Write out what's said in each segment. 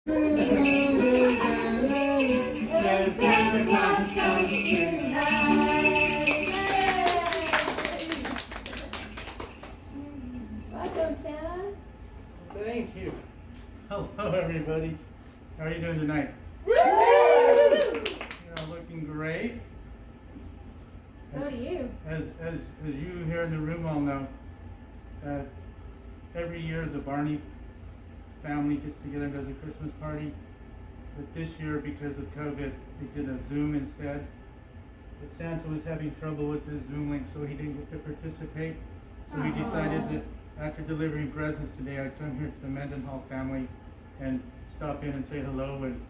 Santa Claus comes tonight. Welcome, Santa. Thank you. Hello, everybody. How are you doing tonight? Woo! You're looking great. So do you. As you here in the room all know, every year the Barney family gets together and does a Christmas party. But this year, because of COVID, they did a Zoom instead. But Santa was having trouble with his Zoom link, so he didn't get to participate. So we decided that after delivering presents today, I'd come here to the Mendenhall family and stop in and say hello and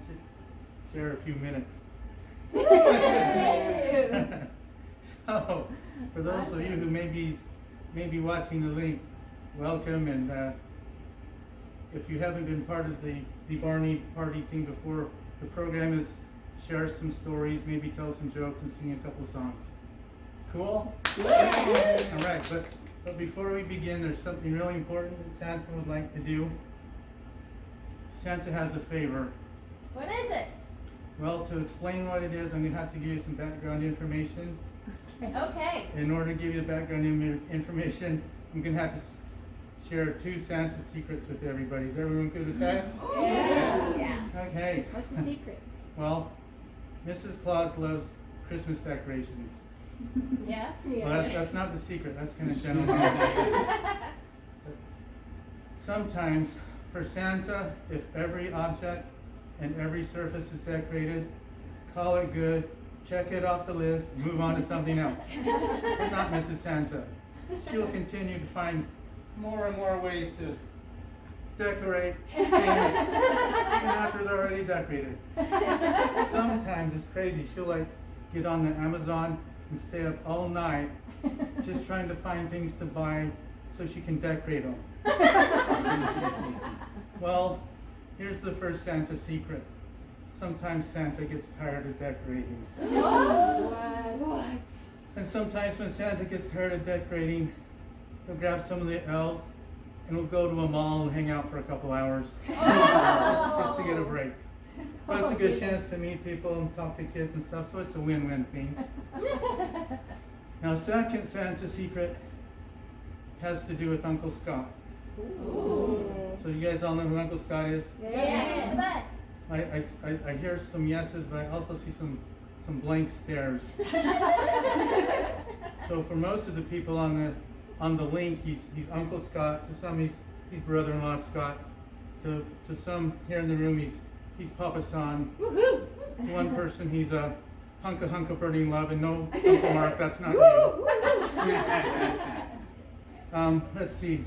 just share a few minutes. So, for those of you who may be watching the link, welcome. And if you haven't been part of the Barney party thing before, the program is share some stories, maybe tell some jokes, and sing a couple songs. Cool? Yeah. All right, but before we begin, there's something really important that Santa would like to do. Santa has a favor. What is it? Well, to explain what it is, I'm going to have to give you some background information. Okay. In order to give you the background information, I'm going to have to share 2 Santa secrets with everybody. Is everyone good with that? Yeah. Okay. What's the secret? Well, Mrs. Claus loves Christmas decorations. Yeah? Well, that's not the secret. That's kind of general knowledge. Sometimes, for Santa, if every object and every surface is decorated, call it good, check it off the list, move on to something else. But not Mrs. Santa. She'll continue to find more and more ways to decorate things even after they're already decorated. Sometimes it's crazy. She'll get on the Amazon and stay up all night just trying to find things to buy so she can decorate them. Well, here's the first Santa secret. Sometimes Santa gets tired of decorating. What? And sometimes when Santa gets tired of decorating, he'll grab some of the elves and we'll go to a mall and hang out for a couple hours just to get a break. But it's a good chance to meet people and talk to kids and stuff, so it's a win-win thing. Now, second Santa secret has to do with Uncle Scott. Ooh. So you guys all know who Uncle Scott is? Yeah, he's the best. I hear some yeses, but I also see some blank stares. So for most of the people on the link, he's Uncle Scott. To some, he's brother-in-law Scott. To some here in the room, he's Papa San. Woohoo! To one person, he's a hunk of burning love, and no, Uncle Mark, that's not you. Let's see.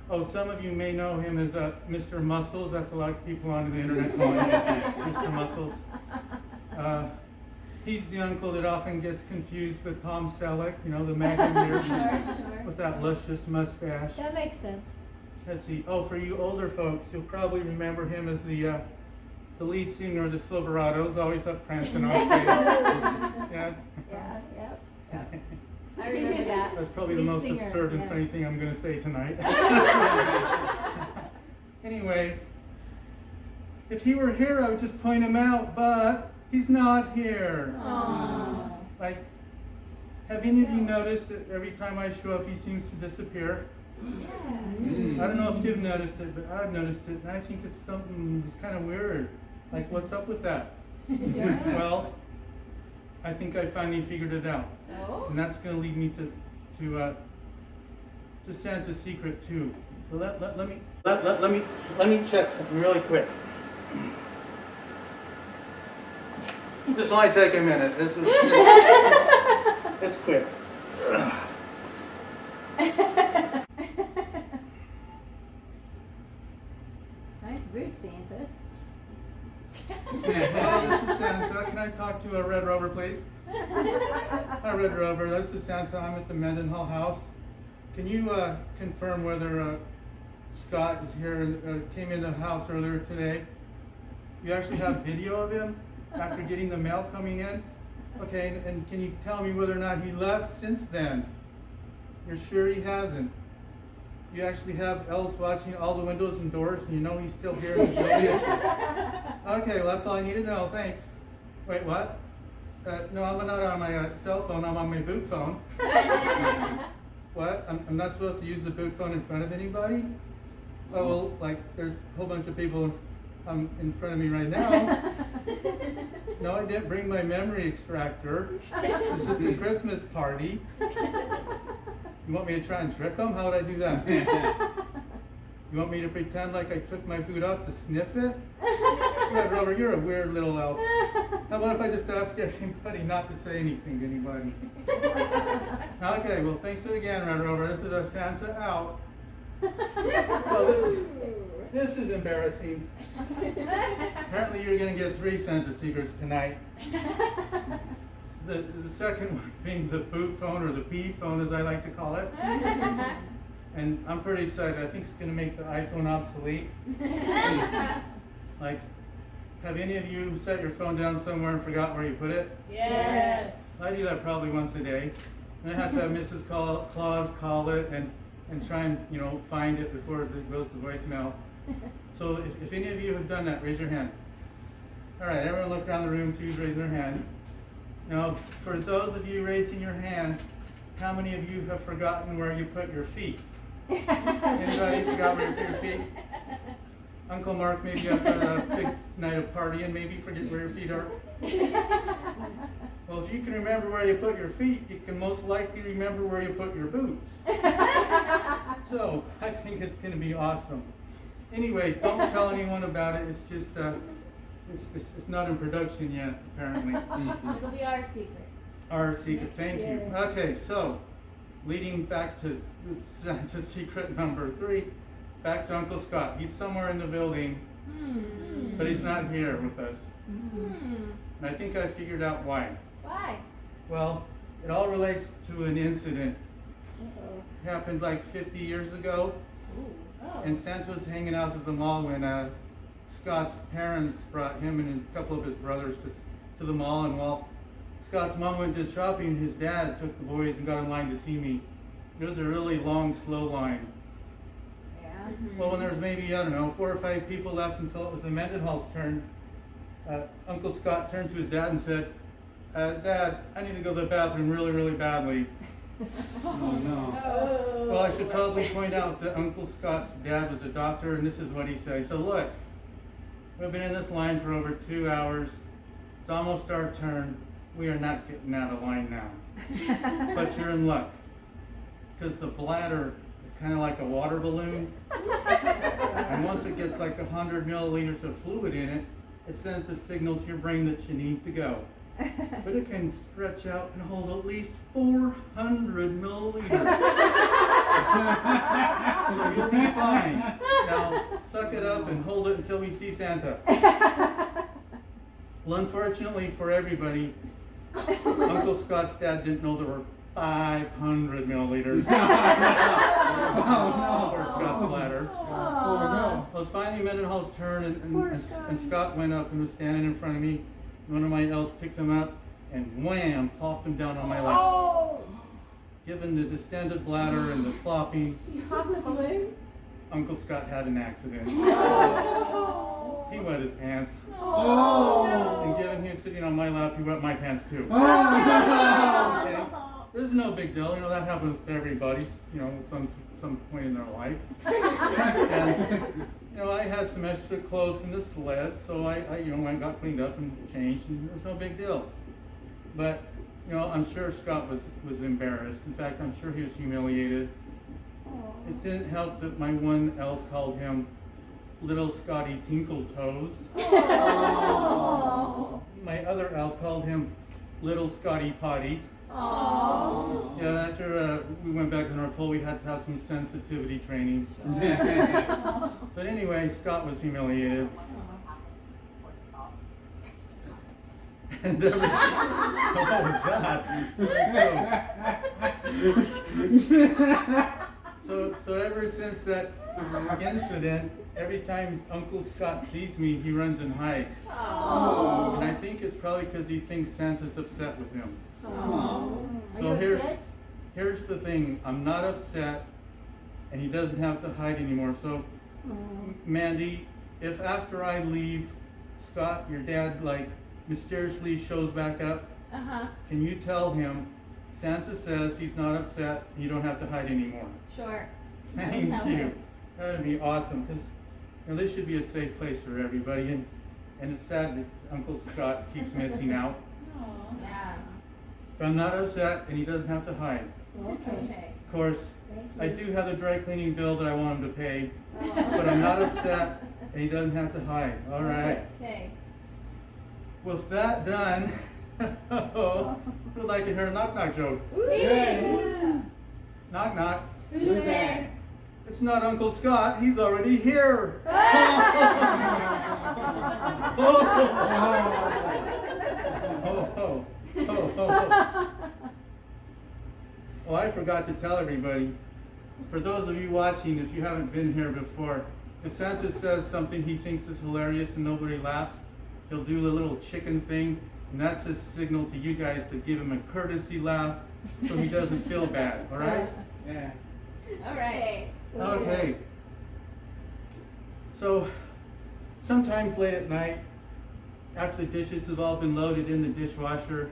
Oh, some of you may know him as Mr. Muscles. That's a lot of people on the internet calling him Mr. Muscles. He's the uncle that often gets confused with Tom Selleck, the Magnum beard with that luscious mustache. That makes sense. Let's see. Oh, for you older folks, you'll probably remember him as the lead singer of the Silverados, always up prancing on stage. Yeah. Yeah. I remember that. That's probably the most singer, absurd and yeah. funny thing I'm going to say tonight. Anyway, if he were here, I would just point him out, but he's not here. Aww. Have any of you noticed that every time I show up, he seems to disappear? Yeah. I don't know if you've noticed it, but I've noticed it, and I think it's something that's kind of weird. What's up with that? Yeah. Well, I think I finally figured it out. Oh? And that's going to lead me to Santa's secret too. But let me check something really quick. This will only take a minute. It's quick. Nice boot, Santa. Hello, this is Santa. Can I talk to a Red Rover, please? Hi, Red Rover. This is Santa. I'm at the Mendenhall house. Can you confirm whether Scott is here? Came in the house earlier today. You actually have video of him after getting the mail coming in? Okay, and can you tell me whether or not he left since then? You're sure he hasn't? you actually have elves watching all the windows and doors, and you know he's still here in the building. Okay, well, that's all I need to know. Thanks. Wait, what? No, I'm not on my cell phone. I'm on my boot phone. What? I'm not supposed to use the boot phone in front of anybody? Oh, well, like, there's a whole bunch of people in front of me right now. No, I didn't bring my memory extractor. It's just a Christmas party. You want me to try and trick them? How would I do that? You want me to pretend like I took my boot off to sniff it? Red Rover, you're a weird little elf. How about if I just ask everybody not to say anything to anybody? Okay, well, thanks again, Red Rover. This is a Santa out. Well, this is embarrassing. Apparently you're going to get 3 Santa secrets tonight. The second one being the boot phone, or the B phone as I like to call it. And I'm pretty excited. I think it's going to make the iPhone obsolete. Like, have any of you set your phone down somewhere and forgot where you put it? Yes. I do that probably once a day. And I have to have Mrs. Claus call it and try and, find it before it goes to voicemail. So if any of you have done that, raise your hand. All right, everyone look around the room, see who's raising their hand. Now, for those of you raising your hand, how many of you have forgotten where you put your feet? Anybody forgot where you put your feet? Uncle Mark, maybe after a big night of partying, maybe forget where your feet are? Well, if you can remember where you put your feet, you can most likely remember where you put your boots. So, I think it's going to be awesome. Anyway, don't tell anyone about it. It's just, it's not in production yet, apparently. It'll be our secret. Our secret, thank you. Yeah. Okay, so, leading back to Santa's secret number 3, back to Uncle Scott. He's somewhere in the building, but he's not here with us. And I think I figured out why. Why? Well, it all relates to an incident. Uh-oh. Happened like 50 years ago, Oh. and Santa was hanging out at the mall when Scott's parents brought him and a couple of his brothers to the mall, and while Scott's mom went to shopping, his dad took the boys and got in line to see me. It was a really long, slow line. Yeah. Well, when there was maybe, 4 or 5 people left until it was the Mendenhall's turn, Uncle Scott turned to his dad and said, Dad, I need to go to the bathroom really, really badly. Oh no. Oh. Well, I should probably point out that Uncle Scott's dad was a doctor, and this is what he said. He said, look, we've been in this line for over 2 hours. It's almost our turn. We are not getting out of line now. But you're in luck, because the bladder is kind of like a water balloon. And once it gets like 100 milliliters of fluid in it, it sends the signal to your brain that you need to go. But it can stretch out and hold at least 400 milliliters. So you'll be fine. Now, suck it up and hold it until we see Santa. Well, unfortunately for everybody, Uncle Scott's dad didn't know there were 500 milliliters for Scott's bladder. Oh no. Well, it's finally Mendenhall's turn, Poor and Scott went up and was standing in front of me. One of my elves picked him up and wham, plopped him down on my lap. Oh. Given the distended bladder and the flopping, You popped the balloon? Uncle Scott had an accident. Oh. He wet his pants. Oh. And given he was sitting on my lap, he wet my pants too. Oh. Okay? This is no big deal. That happens to everybody, at some point in their life. And, I had some extra clothes in the sled, so I went and got cleaned up and changed, and it was no big deal. But, I'm sure Scott was embarrassed. In fact, I'm sure he was humiliated. It didn't help that my one elf called him Little Scotty Tinkle Toes. Oh. My other elf called him Little Scotty Potty. Oh. Yeah, after we went back to North Pole, we had to have some sensitivity training. But anyway, Scott was humiliated. And ever So ever since that incident, every time Uncle Scott sees me, he runs and hides. Oh. And I think it's probably because he thinks Santa's upset with him. Oh. So Are you upset? here's the thing. I'm not upset. and he doesn't have to hide anymore. So, Mandy, if after I leave, Scott, your dad, like mysteriously shows back up, can you tell him Santa says he's not upset and you don't have to hide anymore? Sure. Thank Tell you. him. That would be awesome, because this should be a safe place for everybody, and it's sad that Uncle Scott keeps missing out. Yeah. But I'm not upset, and he doesn't have to hide. Okay. Of course, Thank I you. do have a dry cleaning bill that I want him to pay, Oh. but I'm not upset, and he doesn't have to hide. All right. Okay. With that done, would like to hear a knock-knock joke. Ooh. Knock-knock. Who's there? It's not Uncle Scott. He's already here. Well, I forgot to tell everybody, for those of you watching, if you haven't been here before, if Santa says something he thinks is hilarious and nobody laughs, he'll do the little chicken thing, and that's a signal to you guys to give him a courtesy laugh so he doesn't feel bad, all right? Yeah. All right. Okay. So, sometimes late at night, after the dishes have all been loaded in the dishwasher,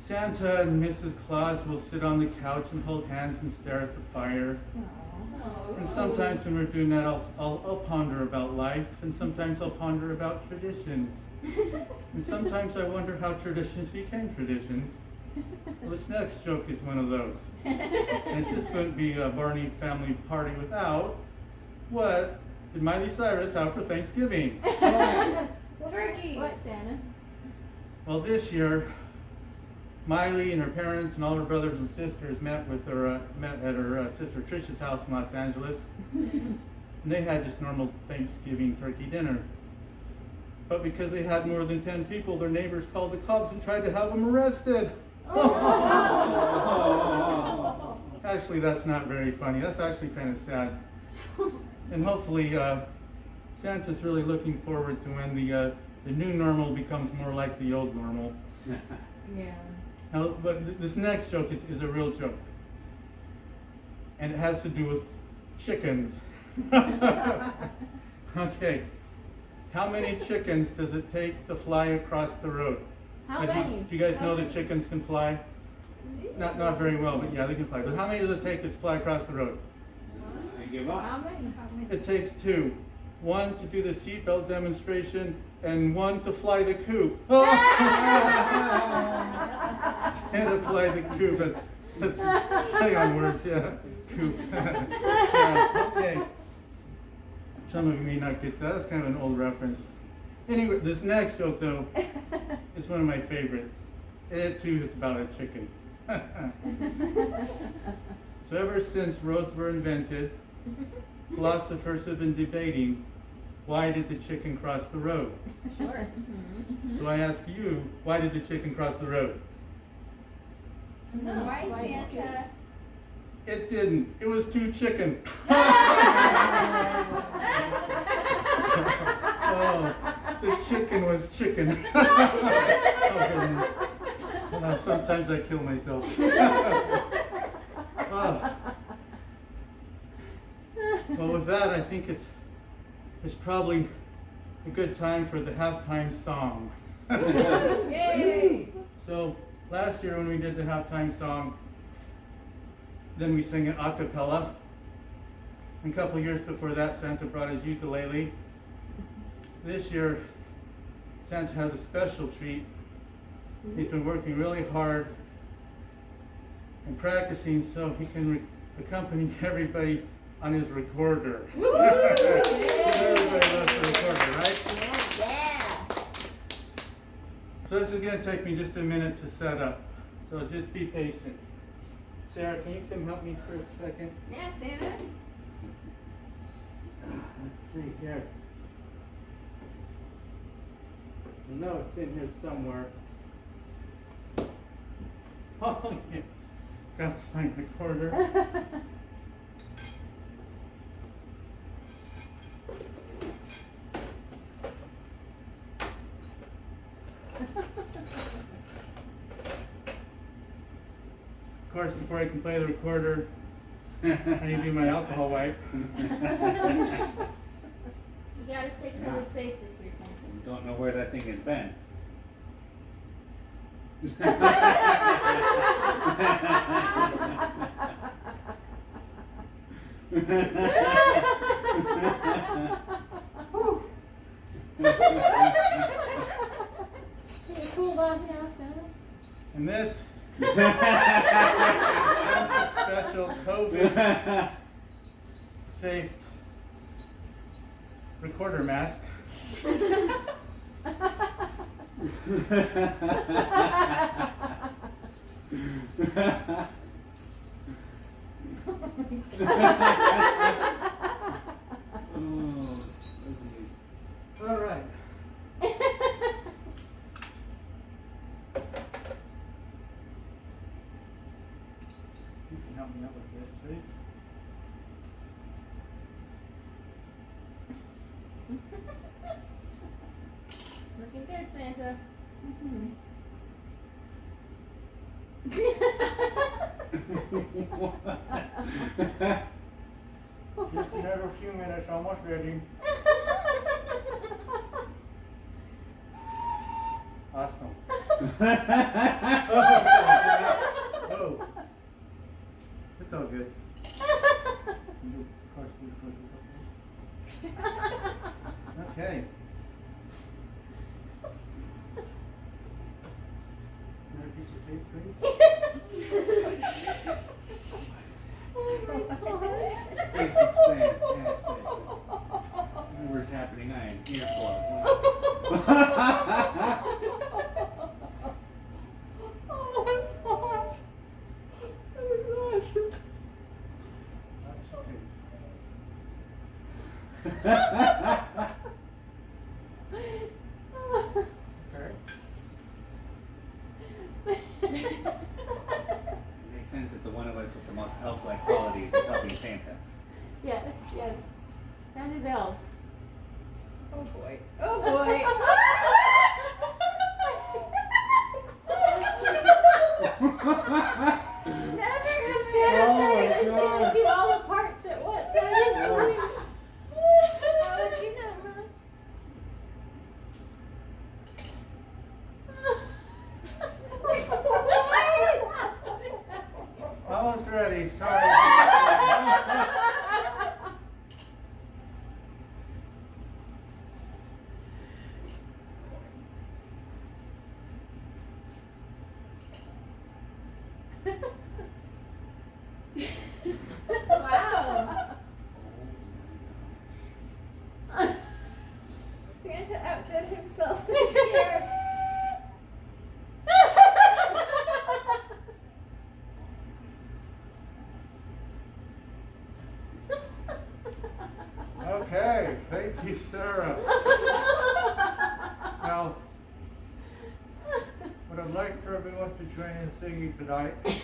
Santa and Mrs. Claus will sit on the couch and hold hands and stare at the fire. Oh. And sometimes when we're doing that, I'll ponder about life, and sometimes I'll ponder about traditions. And sometimes I wonder how traditions became traditions. Well, this next joke is one of those. And it just wouldn't be a Barney family party without what did Miley Cyrus have for Thanksgiving? Turkey. What, Santa? Well, this year, Miley and her parents and all her brothers and sisters met at her sister Trisha's house in Los Angeles. And they had just normal Thanksgiving turkey dinner. But because they had more than 10 people, their neighbors called the cops and tried to have them arrested. Actually, that's not very funny. That's actually kind of sad. And hopefully, Santa's really looking forward to when the new normal becomes more like the old normal. Yeah. Now, but this next joke is a real joke. And it has to do with chickens. Okay. How many chickens does it take to fly across the road? How Do many? you guys know that chickens can fly? Not very well, but yeah, they can fly. But how many does it take to fly across the road? I give How up. many? It takes two. One to do the seatbelt demonstration, and one to fly the coop. And to fly the coop. That's play on words, yeah. Coop. Yeah, okay. Some of you may not get that. That's kind of an old reference. Anyway, this next joke, though, is one of my favorites. And it, too, is about a chicken. So ever since roads were invented, philosophers have been debating, why did the chicken cross the road? Sure. So I ask you, why did the chicken cross the road? Why Santa? It didn't. It was too chicken. Oh, the chicken was chicken. Oh, goodness. Sometimes I kill myself. Oh. Well, with that, I think it's probably a good time for the halftime song. Yay! So last year when we did the halftime song, then we sang it a cappella. And a couple of years before that, Santa brought his ukulele. This year, Santa has a special treat. He's been working really hard and practicing so he can accompany everybody on his recorder. Everybody loves the recorder, right? Yeah. So this is going to take me just a minute to set up. So just be patient. Sarah, can you come help me for a second? Yeah, Santa. Let's see here. I know it's in here somewhere. Oh, yes. Got to find the recorder. Of course, before I can play the recorder, I need to do my alcohol wipe. You gotta stay COVID safe this year, Santa. Don't know where that thing has been. Can you cool off now, Santa? And this is a special COVID safe recorder mask. All right. You can help me out with this, please. Looking good, Santa. Just another few minutes, almost ready. Awesome. Oh, it's all good. Okay. Another piece of tape, please. This is fantastic. Whatever's happening, I am here for. Okay. It makes sense that the one of us with the most elf-like qualities is helping Santa. Yes, yes. Santa's elves. Oh boy. Oh boy. Never Santa Oh said my he was God. gonna do all the parts at once. I didn't believe it. How would you know, huh? Almost ready. Sorry. Wow. Santa outdid himself this year. Okay, thank you, Sarah. Now, what I'd like for everyone to join in singing tonight is,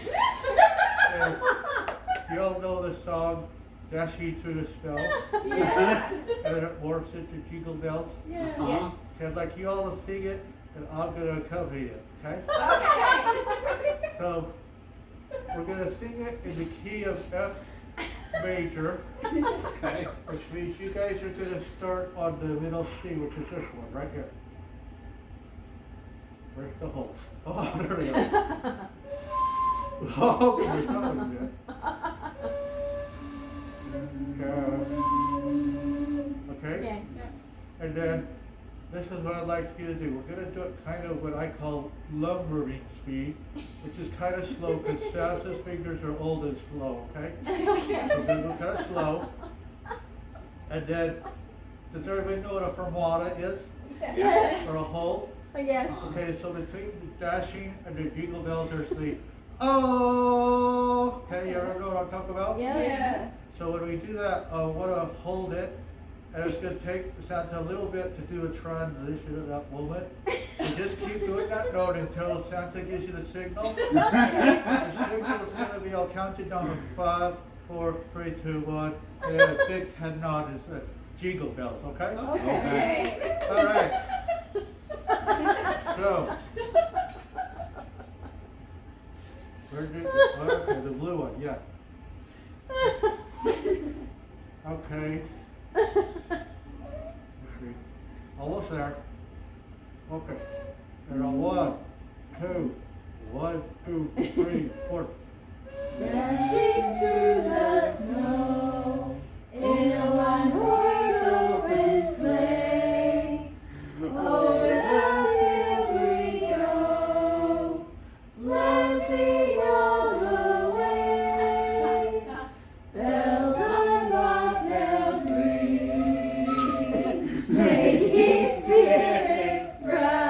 you all know the song Dash Ye Through the Snow, Yes. and it morphs into Jingle Bells. Yeah. Uh-huh. Okay, I'd like you all to sing it, and I'm going to accompany it, okay? Okay. So, we're going to sing it in the key of F major, Okay. which means you guys are going to start on the middle C, which is this one, right here. Where's the hole? Oh, there we go. Oh, there's not one yet. Okay? Yeah. And then, this is what I'd like you to do. We're going to do it kind of what I call lumbering speed, which is kind of slow because Santa's fingers are old and slow, okay? So we're going to go kind of slow. And then, does everybody know what a fermata is? Yes. Or a hole? Yes. Okay, so between the dashing and the jingle bells, there's the oh. Okay, you ever know what I'm talking about? Yes. So when we do that, I want to hold it, and it's going to take Santa a little bit to do a transition at that moment. So just keep doing that note until Santa gives you the signal. The signal is going to be, I'll count it down to 5, 4, 3, 2, 1. And then a big head nod is jingle bells, okay? Okay. All right. So, where did, okay, the blue one, yeah. Okay. Almost there. Okay. There are 1, 2, 1, 2, 3, 4. Dashing through the snow in a one-horse open sleigh. Over the fields we go, laughing all the way. Bells on bobtails ring, making spirits bright.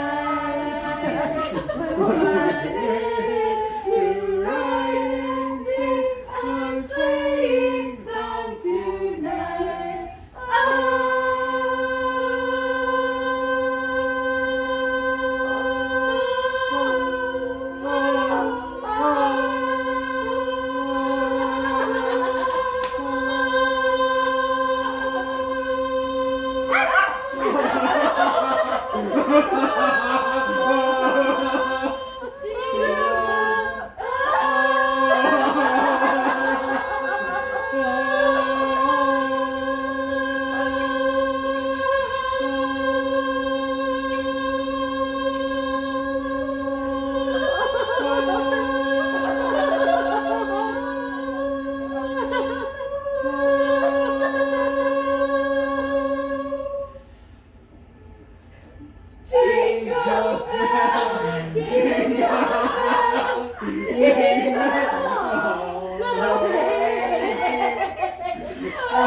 What is to ride and sing a sleighing song tonight? Jingle bells, jingle bells, jingle all the way. Oh,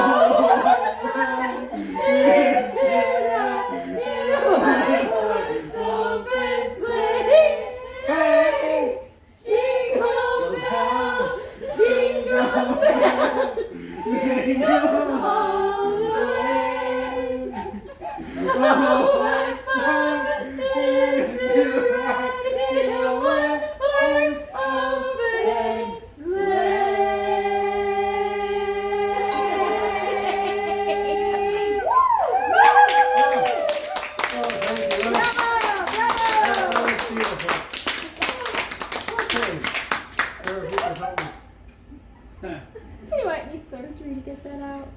what fun it is to ride in a one-horse open sleigh. Hey, jingle bells, jingle bells, jingle all the way. Oh, what fun it is to ride in a one-horse open sleigh. Oh, thank you. That was beautiful. Okay. There are people helping. You might need surgery to get that out.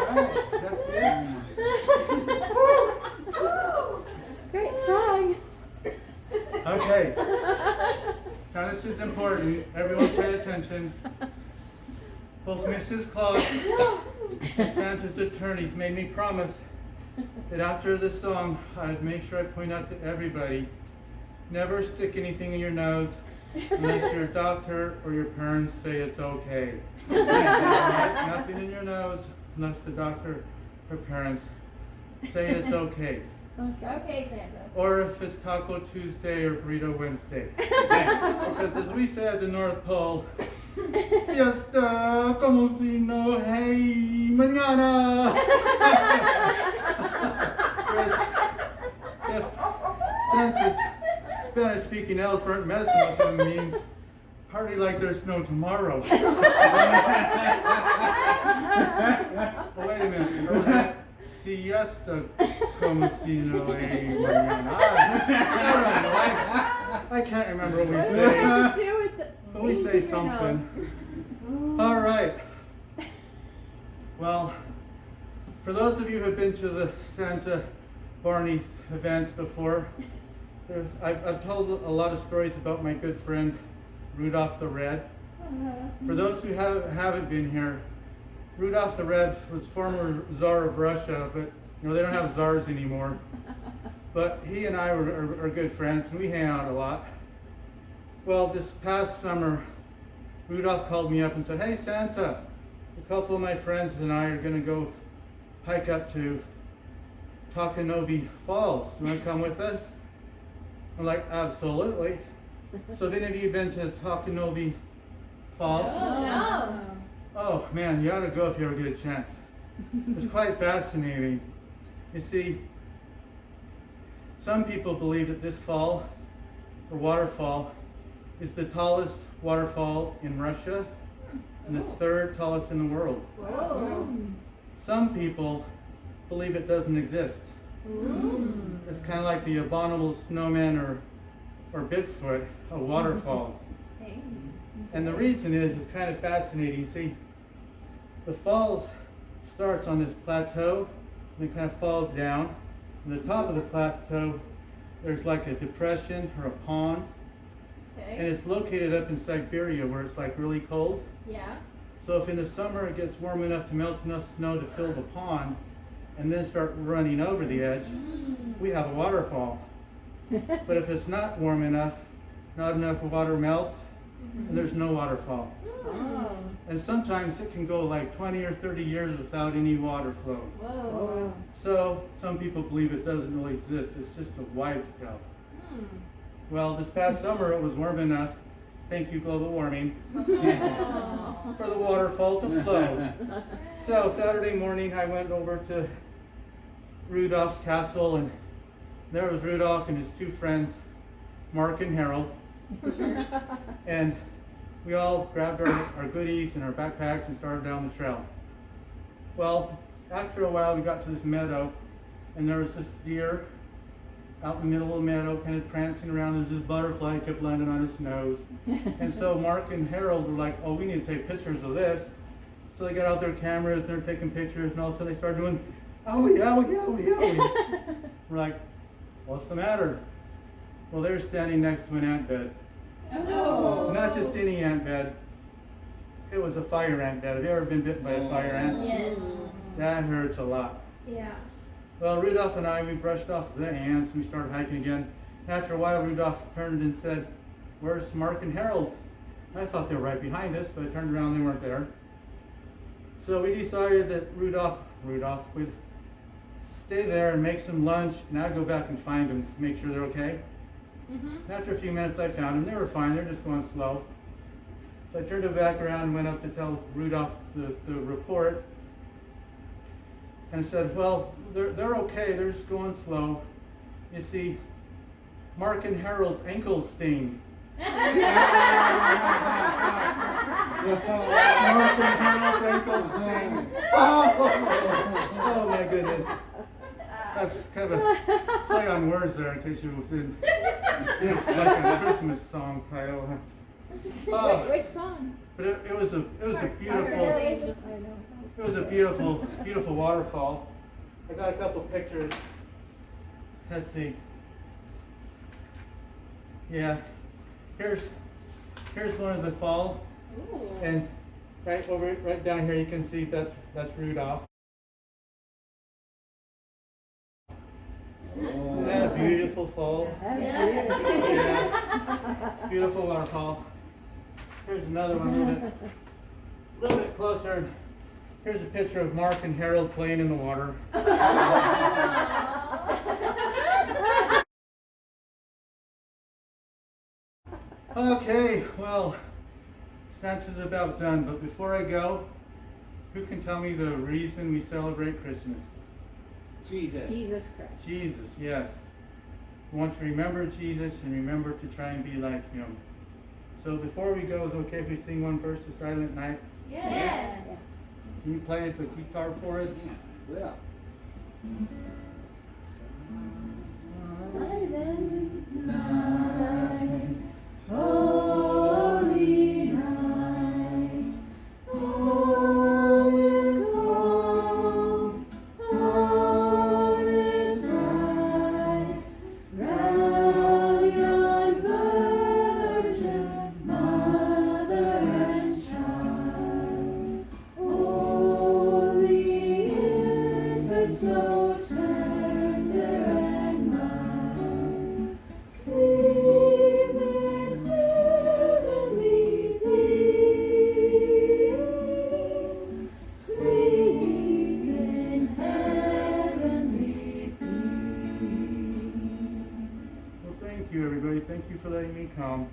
Alright, that's it. Great song. Okay. Now this is important. Everyone pay attention. Both Mrs. Claus and Santa's attorneys made me promise that after the song, I'd make sure I point out to everybody, never stick anything in your nose unless your doctor or your parents say it's okay. Alright? Nothing in your nose unless the doctor or parents say it's okay. Okay, Santa. Or if it's Taco Tuesday or Burrito Wednesday. Because as we say at the North Pole, Fiesta como si no hey mañana. Which, if Santa's Spanish-speaking elves weren't messing with him, means party like there's no tomorrow. Oh, wait a minute. Or was that siesta como si no hey mañana? I don't know. I can't remember what we say. But we say something. All right. Well, for those of you who have been to the Santa Barney events before, I've told a lot of stories about my good friend Rudolph the Red. For those who haven't been here, Rudolph the Red was former Tsar of Russia, but they don't have czars anymore. But he and I are good friends, and we hang out a lot. Well, this past summer, Rudolph called me up and said, "Hey Santa, a couple of my friends and I are going to go hike up to Takanovi Falls. You want to come with us?" I'm like, "Absolutely." So have any of you been to Takanovi Falls? No. Oh man, you ought to go if you ever get a chance. It's quite fascinating. You see, some people believe that this fall, or waterfall, is the tallest waterfall in Russia and the third tallest in the world. Whoa. Some people believe it doesn't exist. It's kind of like the abominable snowman or Bigfoot of waterfalls. Hey. And the reason is, it's kind of fascinating. See, the falls starts on this plateau and it kind of falls down. On the top of the plateau, there's like a depression or a pond, and Okay. it's located up in Siberia where it's like really cold. Yeah. So if in the summer it gets warm enough to melt enough snow to fill the pond and then start running over the edge, we have a waterfall. But if it's not warm enough, not enough water melts, and there's no waterfall. Oh. And sometimes it can go like 20 or 30 years without any water flow. Whoa. So some people believe it doesn't really exist. It's just a wives' tale. Well, this past summer it was warm enough, thank you global warming, for the waterfall to flow. So Saturday morning I went over to Rudolph's castle, and there was Rudolph and his two friends, Mark and Harold. And we all grabbed our goodies and our backpacks and started down the trail. Well, after a while we got to this meadow, and there was this deer out in the middle of the meadow kind of prancing around. There's this butterfly kept landing on his nose. And so Mark and Harold were like, oh, we need to take pictures of this. So they got out their cameras and they're taking pictures, and all of a sudden they started doing, owie, owie, owie, owie. We're like, what's the matter? Well, they're standing next to an ant bed. Oh. Not just any ant bed. It was a fire ant bed. Have you ever been bitten by a fire ant? Yes. That hurts a lot. Yeah. Well, Rudolph and I, we brushed off the ants and we started hiking again. After a while, Rudolph turned and said, where's Mark and Harold? And I thought they were right behind us, but I turned around and they weren't there. So we decided that Rudolph would stay there and make some lunch, and I'd go back and find them to make sure they're okay. And after a few minutes, I found them. They were fine. They're just going slow. So I turned it back around and went up to tell Rudolph the report, and said, well, they're okay. They're just going slow. You see, Mark and Harold's ankles sting. Mark and Harold's ankles sting. Oh my goodness. That's kind of a play on words there, in case you didn't. It's like a Christmas song title. Oh, Which song? but it was a beautiful. I know. It was a beautiful waterfall. I got a couple pictures. Let's see. Yeah, here's one of the fall, and right down here you can see that's Rudolph. Isn't that a beautiful fall? Yeah, beautiful waterfall. Here's another one a little bit closer. Here's a picture of Mark and Harold playing in the water. Okay, well, Santa's about done, but before I go, who can tell me the reason we celebrate Christmas? Jesus. Jesus Christ. Jesus, yes. We want to remember Jesus and remember to try and be like him. So before we go, is it okay if we sing one verse of Silent Night? Yes. Can you play the guitar for us? Yeah. Silent night, holy night, all is calm, all is bright, round yon virgin, mother and child, holy infant, so tender and mild, sleep in heavenly peace, sleep in heavenly peace. Well, thank you, everybody. Thank you for letting me come.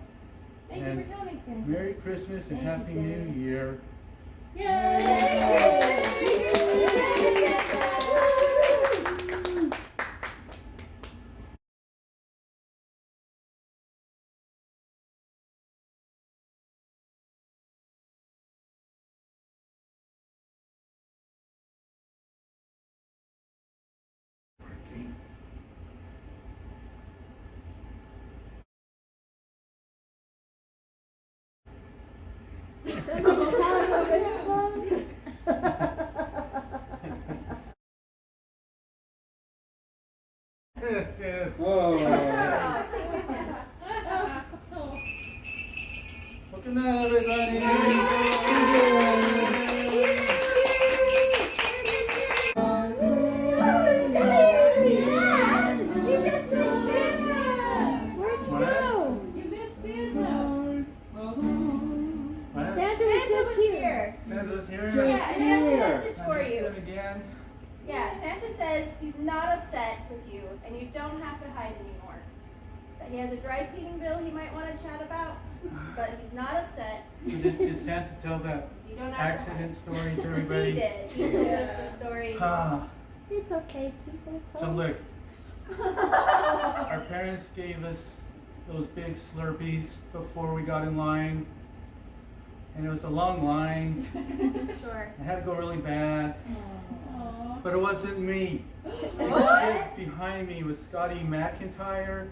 Thank you for coming, Santa. Merry Christmas and Thank you, Happy Santa. New Year. Yay! Yes. Oh. Well, good night, everybody. You just missed Santa. Where'd you What? go? You missed Santa. What? Santa was Santa just was here. here. Santa's here. Yeah, and he has a here. message I for missed you. him again. Yeah, Santa says he's not upset with you, and you don't have to hide anymore. That he has a dry cleaning bill he might want to chat about, but he's not upset. So did Santa tell that So you don't have accident to story to hide. everybody? He did. He told us the story. Ah, It's okay, keep it so close. look, our parents gave us those big Slurpees before we got in line. And it was a long line. Sure. I had to go really bad. But it wasn't me. The What? kid behind me was Scotty McIntyre.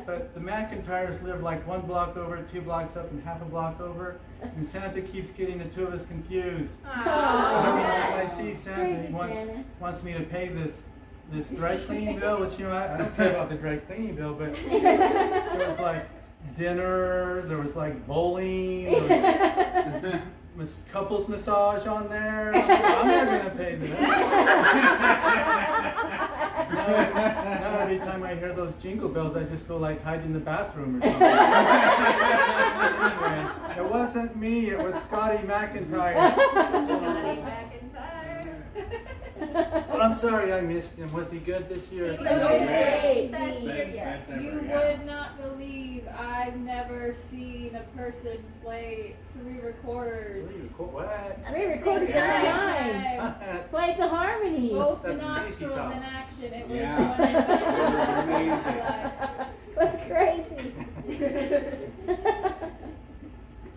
But the McIntyres live like 1 block over, 2 blocks up, and half a block over. And Santa keeps getting the two of us confused. So every time I see Santa, he Crazy wants, Santa. wants me to pay this dry cleaning bill, which, you know, I don't care about the dry cleaning bill, but there was like dinner, there was like bowling, there was couples massage on there. I'm not gonna pay this. Now every time I hear those jingle bells, I just go like hide in the bathroom or something. Anyway, it wasn't me, it was Scotty McIntyre. Scotty McIntyre. Well, I'm sorry I missed him. Was he good this year? He was great. best year yet. Best ever, You yeah. would not believe I've never seen a person play 3 recorders. What? 3 recorders at a time. Play the harmonies. Both the That's crazy nostrils talk. in action. It was Yeah. one of the best things I've seen in my life. That's crazy.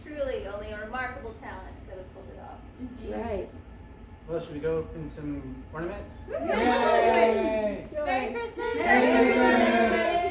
Truly, only a remarkable talent could have pulled it off. That's right. Well, should we go open some ornaments? Yay! Sure. Merry Christmas! Merry Christmas!